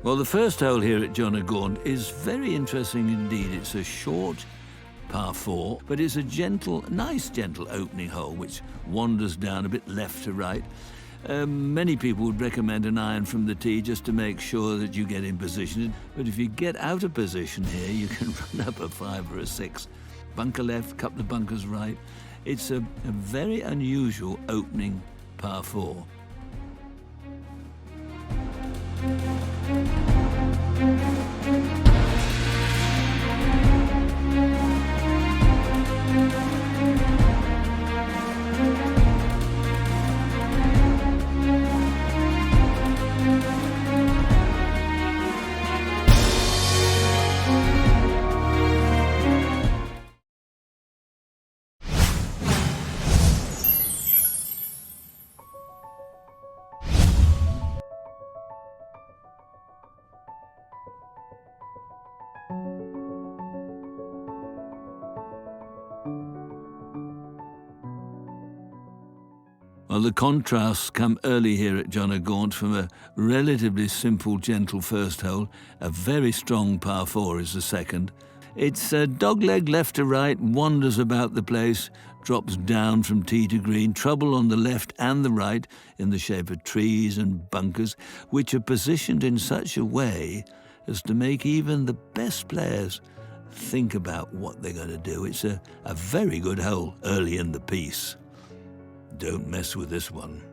Well, the first hole here at John O'Gaunt is very interesting indeed. It's a short par 4, but it's a nice gentle opening hole which wanders down a bit left to right. Many people would recommend an iron from the tee just to make sure that you get in position. But if you get out of position here, you can run up a 5 or a 6. Bunker left, couple of bunkers right. It's a very unusual opening par 4. Well, the contrasts come early here at John O'Gaunt from a relatively simple, gentle first hole. A very strong par 4 is the second. It's a dogleg left to right, wanders about the place, drops down from tee to green, trouble on the left and the right in the shape of trees and bunkers, which are positioned in such a way as to make even the best players think about what they're going to do. It's a very good hole early in the piece. Don't mess with this one.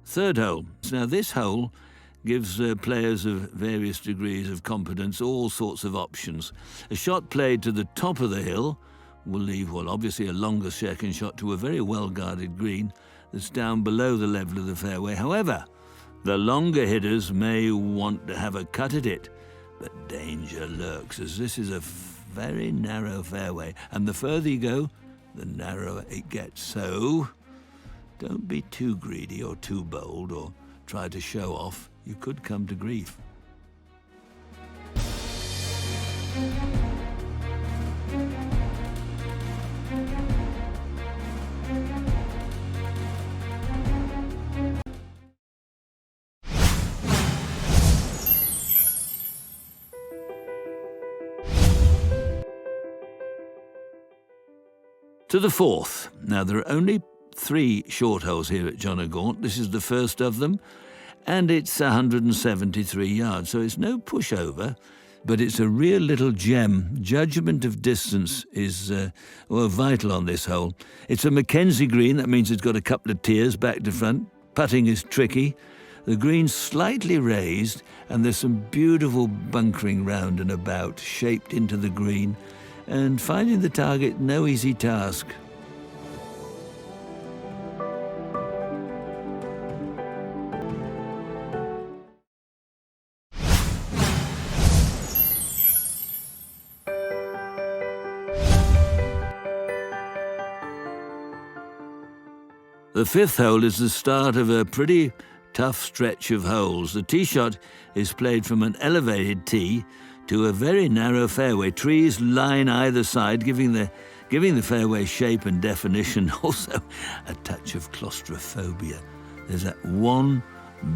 Third hole. Now this hole gives players of various degrees of competence all sorts of options. A shot played to the top of the hill will leave, well, obviously a longer second shot to a very well-guarded green that's down below the level of the fairway. However, the longer hitters may want to have a cut at it, but danger lurks, as this is a very narrow fairway, and the further you go, the narrower it gets. So don't be too greedy or too bold or try to show off. You could come to grief. To the fourth. Now, there are only 3 short holes here at John O'Gaunt. This is the first of them, and it's 173 yards, so it's no pushover, but it's a real little gem. Judgment of distance is vital on this hole. It's a Mackenzie green, that means it's got a couple of tiers back to front. Putting is tricky. The green's slightly raised, and there's some beautiful bunkering round and about, shaped into the green, and finding the target, no easy task. The fifth hole is the start of a pretty tough stretch of holes. The tee shot is played from an elevated tee to a very narrow fairway. Trees line either side, giving the fairway shape and definition. Also, a touch of claustrophobia. There's that one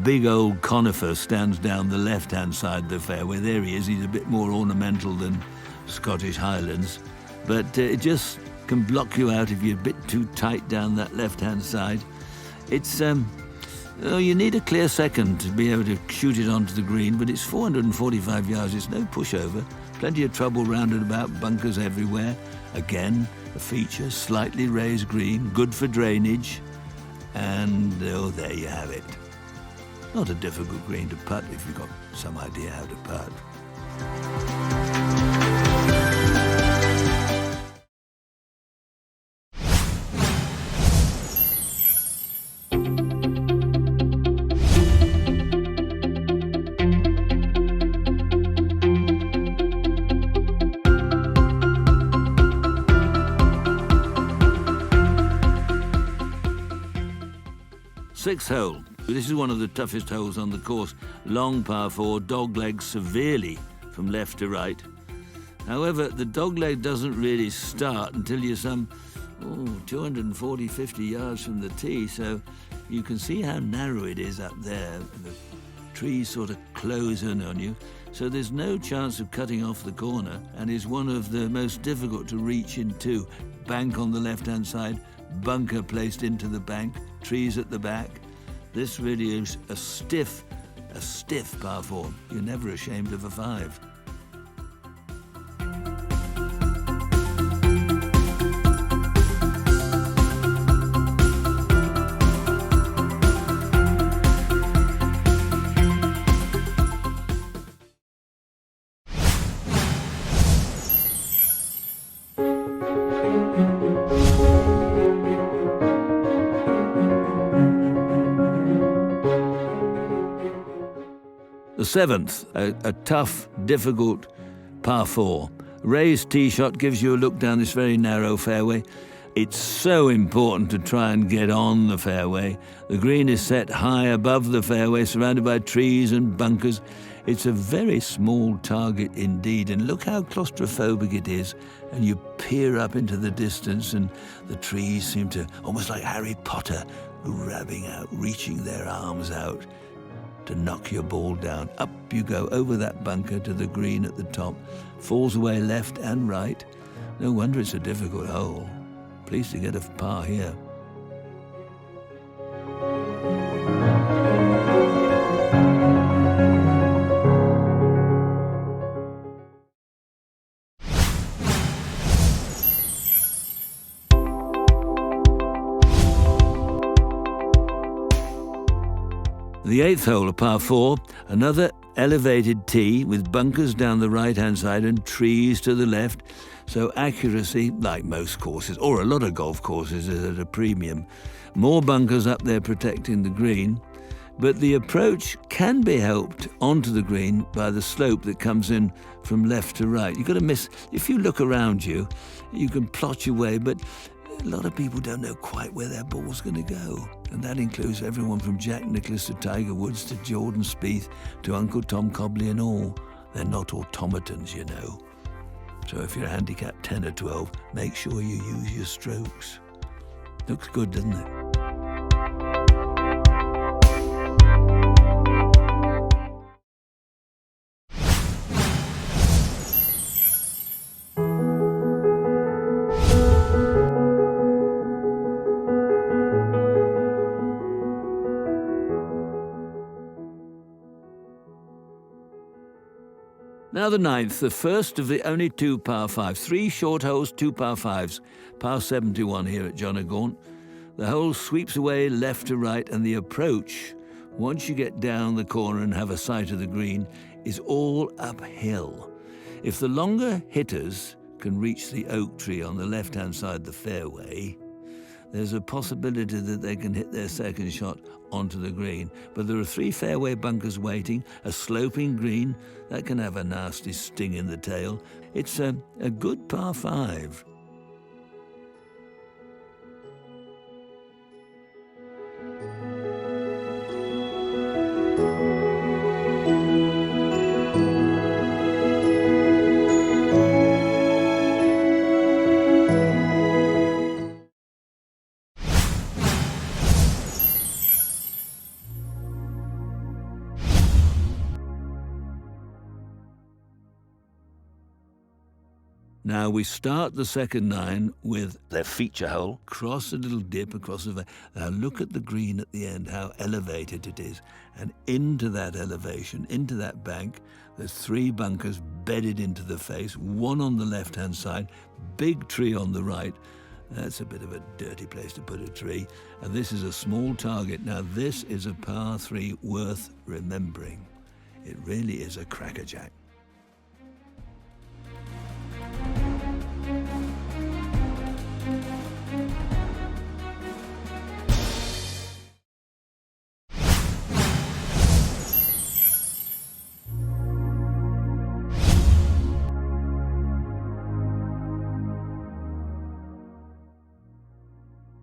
big old conifer stands down the left-hand side of the fairway. There he is. He's a bit more ornamental than Scottish Highlands, but it just can block you out if you're a bit too tight down that left-hand side. It's you need a clear second to be able to shoot it onto the green, but it's 445 yards. It's no pushover. Plenty of trouble round and about, bunkers everywhere. Again, a feature, slightly raised green, good for drainage, and there you have it. Not a difficult green to putt if you've got some idea how to putt. Sixth hole. This is one of the toughest holes on the course. Long par 4, dogleg severely from left to right. However, the dogleg doesn't really start until you're some 240, 50 yards from the tee, so you can see how narrow it is up there. The trees sort of close in on you, so there's no chance of cutting off the corner, and is one of the most difficult to reach into. Bank on the left-hand side, bunker placed into the bank, trees at the back. This really is a stiff par 4. You're never ashamed of a 5. The seventh, a tough, difficult par 4. Raised tee shot gives you a look down this very narrow fairway. It's so important to try and get on the fairway. The green is set high above the fairway, surrounded by trees and bunkers. It's a very small target indeed, and look how claustrophobic it is. And you peer up into the distance, and the trees seem to, almost like Harry Potter, grabbing out, reaching their arms out to knock your ball down. Up you go over that bunker to the green at the top. Falls away left and right. No wonder it's a difficult hole. Pleased to get a par here. The eighth hole, a par 4, another elevated tee with bunkers down the right-hand side and trees to the left. So accuracy, like most courses, or a lot of golf courses, is at a premium. More bunkers up there protecting the green, but the approach can be helped onto the green by the slope that comes in from left to right. You've got to miss, if you look around you, you can plot your way, but a lot of people don't know quite where their ball's going to go. And that includes everyone from Jack Nicklaus to Tiger Woods to Jordan Spieth to Uncle Tom Cobley and all. They're not automatons, you know. So if you're a handicap 10 or 12, make sure you use your strokes. Looks good, doesn't it? Now the ninth, the first of the only 2 par 5s. 3 short holes, 2 par 5s. Par 71 here at John O'Gaunt. The hole sweeps away left to right, and the approach, once you get down the corner and have a sight of the green, is all uphill. If the longer hitters can reach the oak tree on the left-hand side of the fairway, there's a possibility that they can hit their second shot onto the green. But there are 3 fairway bunkers waiting, a sloping green that can have a nasty sting in the tail. It's a good par 5. Now we start the second 9 with their feature hole, cross a little dip across the. Now look at the green at the end, how elevated it is. And into that elevation, into that bank, there's 3 bunkers bedded into the face, 1 on the left-hand side, big tree on the right. That's a bit of a dirty place to put a tree. And this is a small target. Now this is a par 3 worth remembering. It really is a crackerjack.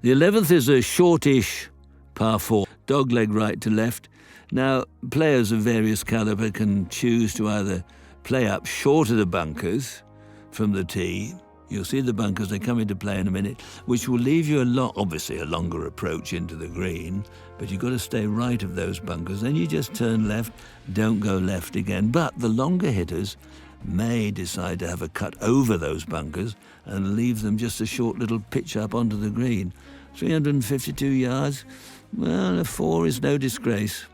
The 11th is a shortish par 4. dogleg right to left. Now, players of various calibre can choose to either play up short of the bunkers from the tee. You'll see the bunkers, they come into play in a minute, which will leave you obviously a longer approach into the green, but you've got to stay right of those bunkers. Then you just turn left, don't go left again. But the longer hitters may decide to have a cut over those bunkers and leave them just a short little pitch up onto the green. 352 yards, well, a 4 is no disgrace.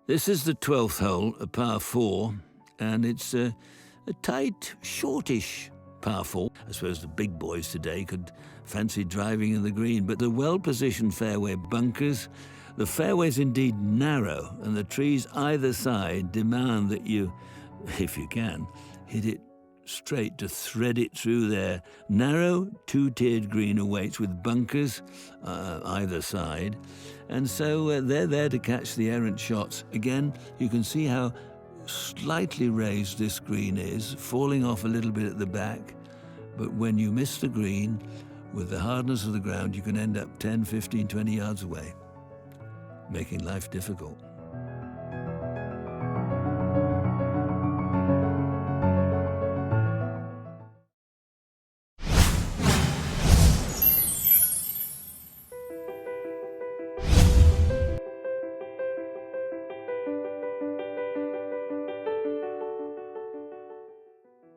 This is the 12th hole, a par 4, and it's a tight, shortish par 4. I suppose the big boys today could fancy driving in the green, but the well-positioned fairway bunkers, the fairway's indeed narrow, and the trees either side demand that you, if you can, hit it straight to thread it through their narrow two-tiered green awaits with bunkers either side. And so they're there to catch the errant shots. Again, you can see how slightly raised this green is, falling off a little bit at the back. But when you miss the green, with the hardness of the ground, you can end up 10, 15, 20 yards away, making life difficult.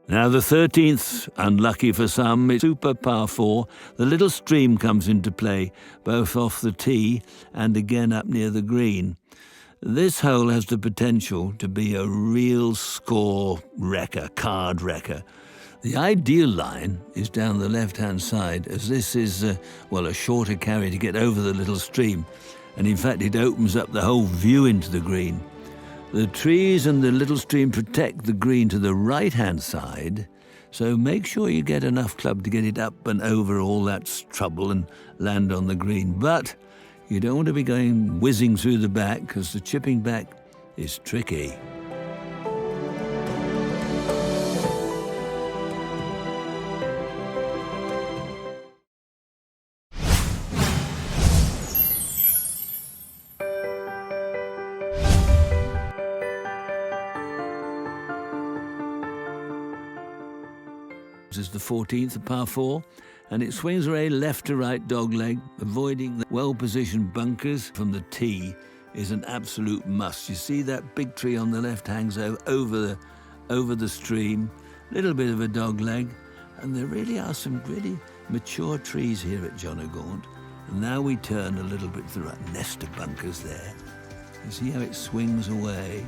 Now the 13th, unlucky for some, it's super par 4. The little stream comes into play, both off the tee and again up near the green. This hole has the potential to be a real score wrecker, card wrecker. The ideal line is down the left-hand side, as this is, a shorter carry to get over the little stream. And in fact, it opens up the whole view into the green. The trees and the little stream protect the green to the right-hand side, so make sure you get enough club to get it up and over all that trouble and land on the green. But you don't want to be going whizzing through the back, because the chipping back is tricky. Is the 14th, a par 4, and it swings away left to right dogleg. Avoiding the well-positioned bunkers from the tee is an absolute must. You see that big tree on the left hangs over the stream, little bit of a dogleg, and there really are some really mature trees here at John O'Gaunt. And now we turn a little bit to the right, nest of bunkers there. You see how it swings away.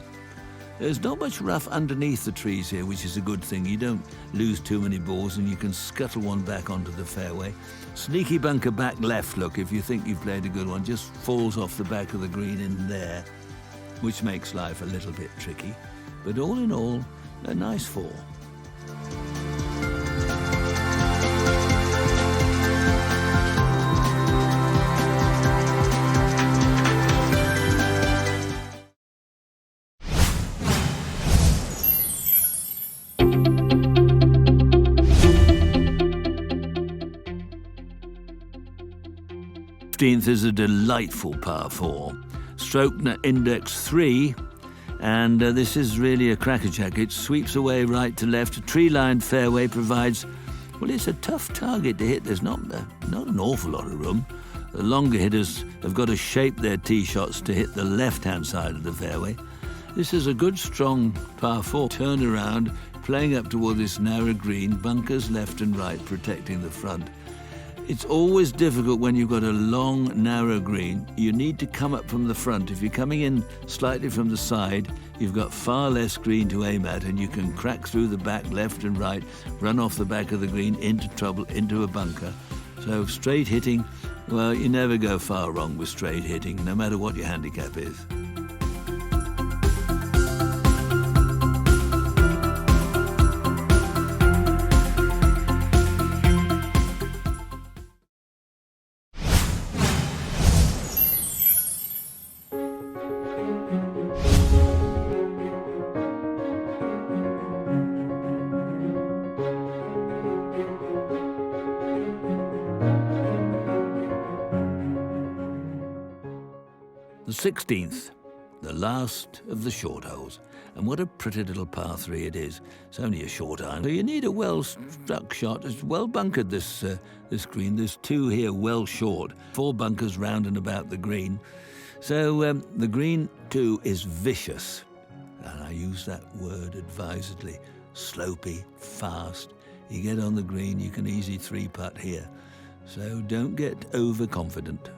There's not much rough underneath the trees here, which is a good thing. You don't lose too many balls and you can scuttle one back onto the fairway. Sneaky bunker back left, look, if you think you've played a good one, just falls off the back of the green in there, which makes life a little bit tricky. But all in all, a nice 4. The 15th is a delightful par 4. Stroke index 3, and this is really a crackerjack. It sweeps away right to left. A tree-lined fairway provides, it's a tough target to hit. There's not an awful lot of room. The longer hitters have got to shape their tee shots to hit the left-hand side of the fairway. This is a good, strong par 4. Turn around, playing up toward this narrow green, bunkers left and right protecting the front. It's always difficult when you've got a long, narrow green. You need to come up from the front. If you're coming in slightly from the side, you've got far less green to aim at, and you can crack through the back left and right, run off the back of the green into trouble, into a bunker. So straight hitting, you never go far wrong with straight hitting, no matter what your handicap is. 16th, the last of the short holes. And what a pretty little par 3 it is. It's only a short iron. So you need a well-struck shot. It's well bunkered, this green. There's 2 here well short, 4 bunkers round and about the green. So the green too is vicious. And I use that word advisedly. Slopey, fast. You get on the green, you can easily 3-putt here. So don't get overconfident.